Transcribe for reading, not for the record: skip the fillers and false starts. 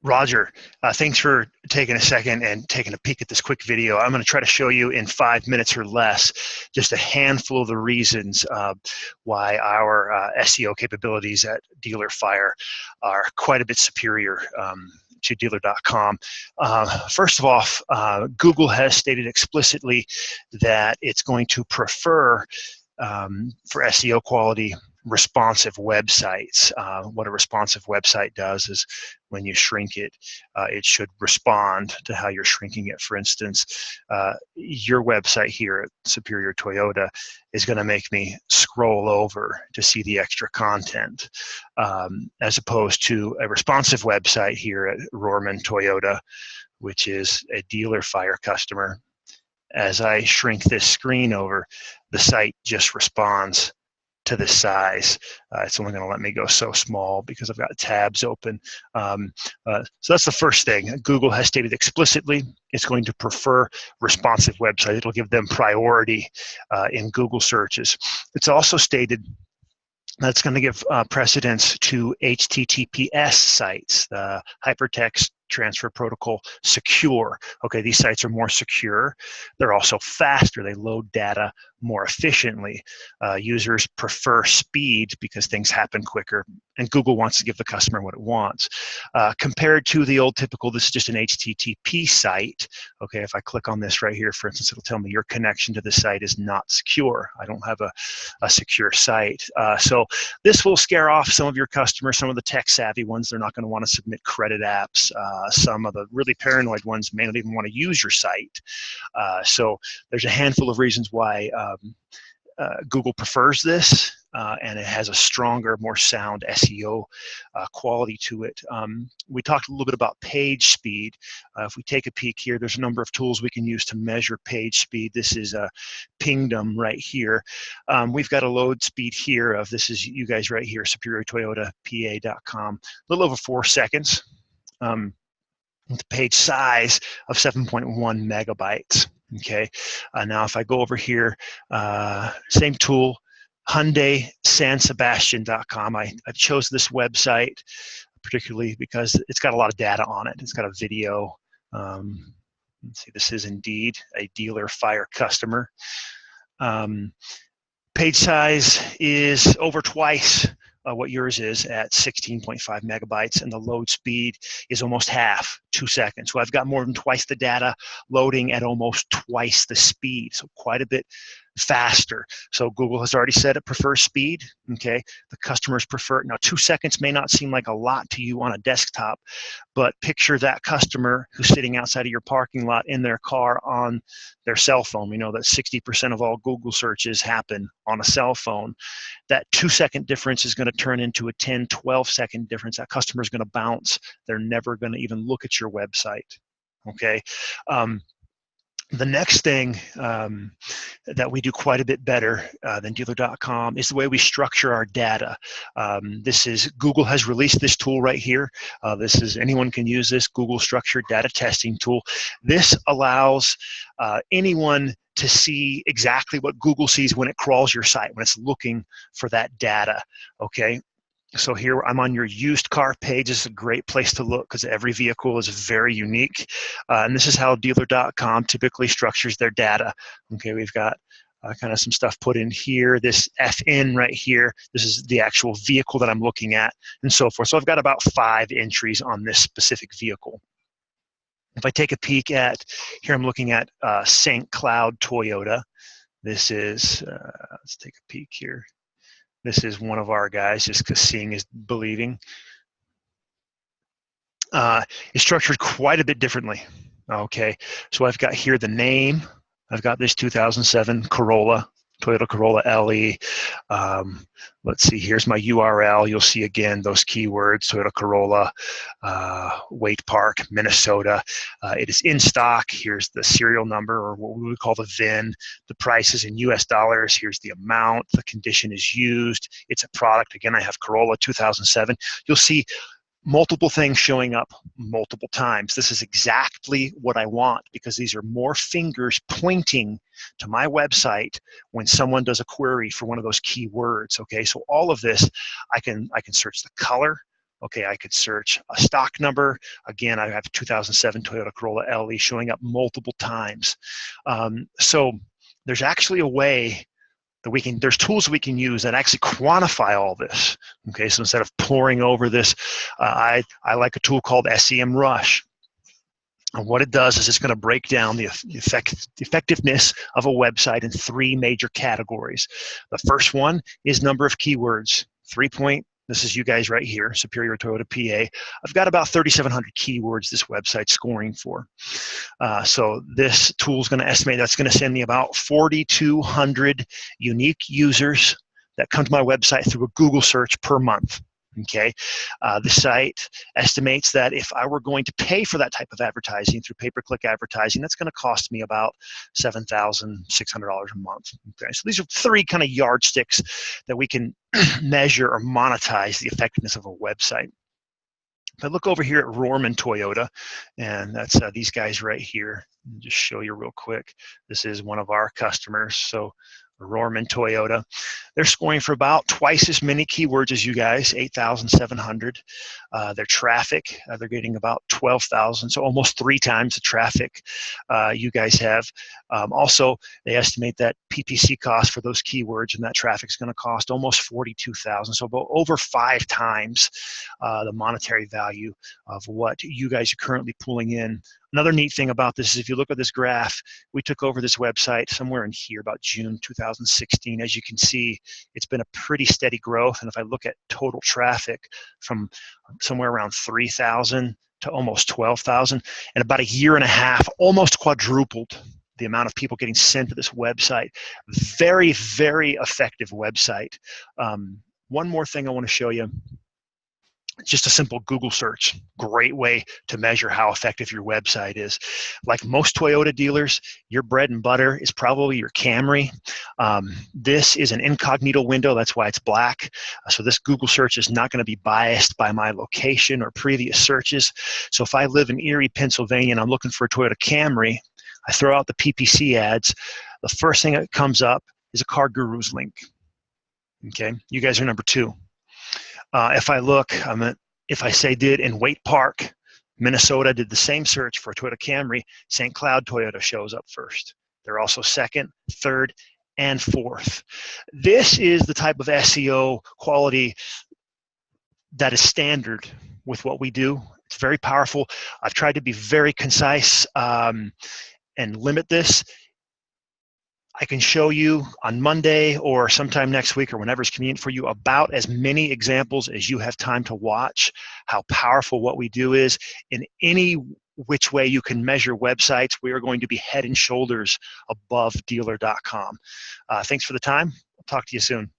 Roger, thanks for taking a second and taking a peek at this quick video. I'm going to try to show you in 5 minutes or less just a handful of the reasons why our SEO capabilities at DealerFire are quite a bit superior to dealer.com. First of all, Google has stated explicitly that it's going to prefer for SEO quality responsive websites. What a responsive website does is when you shrink it, it should respond to how you're shrinking it. For instance, your website here at Superior Toyota is going to make me scroll over to see the extra content, as opposed to a responsive website here at Rohrman Toyota, which is a DealerFire customer. As I shrink this screen over, the site just responds to this size. It's only going to let me go so small because I've got tabs open. So that's the first thing. Google has stated explicitly it's going to prefer responsive websites. It'll give them priority in Google searches. It's also stated that's going to give precedence to HTTPS sites, the Hypertext Transfer Protocol secure. Okay, these sites are more secure. They're also faster. They load data more efficiently. Users prefer speed because things happen quicker, and Google wants to give the customer what it wants. Compared to the old typical, this is just an HTTP site. Okay, if I click on this right here, for instance, it'll tell me your connection to the site is not secure. I don't have a secure site. So this will scare off some of your customers, some of the tech-savvy ones. They're not going to want to submit credit apps. Some of the really paranoid ones may not even want to use your site. So there's a handful of reasons why Google prefers this, and it has a stronger, more sound SEO quality to it. We talked a little bit about page speed. If we take a peek here, there's a number of tools we can use to measure page speed. This is a Pingdom right here. We've got a load speed here of, this is you guys right here, SuperiorToyotaPA.com, a little over 4 seconds. With a page size of 7.1 megabytes. Okay, now if I go over here, same tool, HyundaiSanSebastian.com. I chose this website particularly because it's got a lot of data on it. It's got a video. Let's see, this is indeed a DealerFire customer. Page size is over twice what yours is at 16.5 megabytes, and the load speed is almost half, 2 seconds. So I've got more than twice the data loading at almost twice the speed, so quite a bit faster. So Google has already said it prefers speed. Okay, the customers prefer it. Now 2 seconds may not seem like a lot to you on a desktop, but picture that customer who's sitting outside of your parking lot in their car on their cell phone. We know that 60% of all Google searches happen on a cell phone. That 2 second difference is going to turn into a 10, 12 second difference. That customer is going to bounce. They're never going to even look at your website. Okay. The next thing that we do quite a bit better than dealer.com is the way we structure our data. This is, Google has released this tool right here. This is, anyone can use this, Google Structured Data Testing Tool. This allows anyone to see exactly what Google sees when it crawls your site, when it's looking for that data, okay? So here I'm on your used car page. This is a great place to look because every vehicle is very unique. And this is how dealer.com typically structures their data. Okay, we've got kind of some stuff put in here. This FN right here, this is the actual vehicle that I'm looking at, and so forth. So I've got about 5 entries on this specific vehicle. If I take a peek at, here I'm looking at St. Cloud Toyota. This is, let's take a peek here. This is one of our guys, just because seeing is believing. It's structured quite a bit differently. Okay, so I've got here the name. I've got this 2007 Corolla, Toyota Corolla LE. Let's see, here's my URL. You'll see again those keywords, Toyota Corolla, Waite Park, Minnesota. It is in stock. Here's the serial number, or what we would call the VIN. The price is in US dollars. Here's the amount. The condition is used. It's a product. Again, I have Corolla 2007. You'll see multiple things showing up multiple times. This is exactly what I want because these are more fingers pointing to my website when someone does a query for one of those keywords. Okay, so all of this, I can search the color Okay, I could search a stock number. Again, I have a 2007 Toyota Corolla LE showing up multiple times. So there's actually a way that there's tools we can use that actually quantify all this. Okay, so instead of poring over this, I like a tool called SEMrush. And what it does is it's going to break down the effectiveness of a website in 3 major categories. The first one is number of keywords. This is you guys right here, Superior Toyota PA. I've got about 3,700 keywords this website's scoring for. So this tool is going to estimate that's going to send me about 4,200 unique users that come to my website through a Google search per month. Okay, the site estimates that if I were going to pay for that type of advertising through pay-per-click advertising, that's going to cost me about $7,600 a month. Okay, so these are 3 kind of yardsticks that we can measure or monetize the effectiveness of a website. If I look over here at Rohrman Toyota, and that's these guys right here, I'll just show you real quick. This is one of our customers. So Rohrman Toyota, they're scoring for about twice as many keywords as you guys, 8,700. Their traffic, they're getting about 12,000, so almost 3 times the traffic you guys have. Also, they estimate that PPC cost for those keywords and that traffic is going to cost almost 42,000, so about over 5 times the monetary value of what you guys are currently pulling in. Another neat thing about this is if you look at this graph, we took over this website somewhere in here about June 2016. As you can see, it's been a pretty steady growth. And if I look at total traffic from somewhere around 3,000 to almost 12,000, in about a year and a half, almost quadrupled the amount of people getting sent to this website. Very, very effective website. One more thing I want to show you. Just a simple Google search, great way to measure how effective your website is. Like most Toyota dealers, your bread and butter is probably your Camry. This is an incognito window, that's why it's black. So this Google search is not going to be biased by my location or previous searches. So if I live in Erie, Pennsylvania, and I'm looking for a Toyota Camry, I throw out the PPC ads. The first thing that comes up is a Car Gurus link. Okay, you guys are number 2. If I look, if I say did in Waite Park, Minnesota, did the same search for a Toyota Camry, St. Cloud Toyota shows up first. They're also 2nd, 3rd, and 4th. This is the type of SEO quality that is standard with what we do. It's very powerful. I've tried to be very concise and limit this. I can show you on Monday or sometime next week or whenever it's convenient for you about as many examples as you have time to watch, how powerful what we do is. In any which way you can measure websites, we are going to be head and shoulders above dealer.com. Thanks for the time. I'll talk to you soon.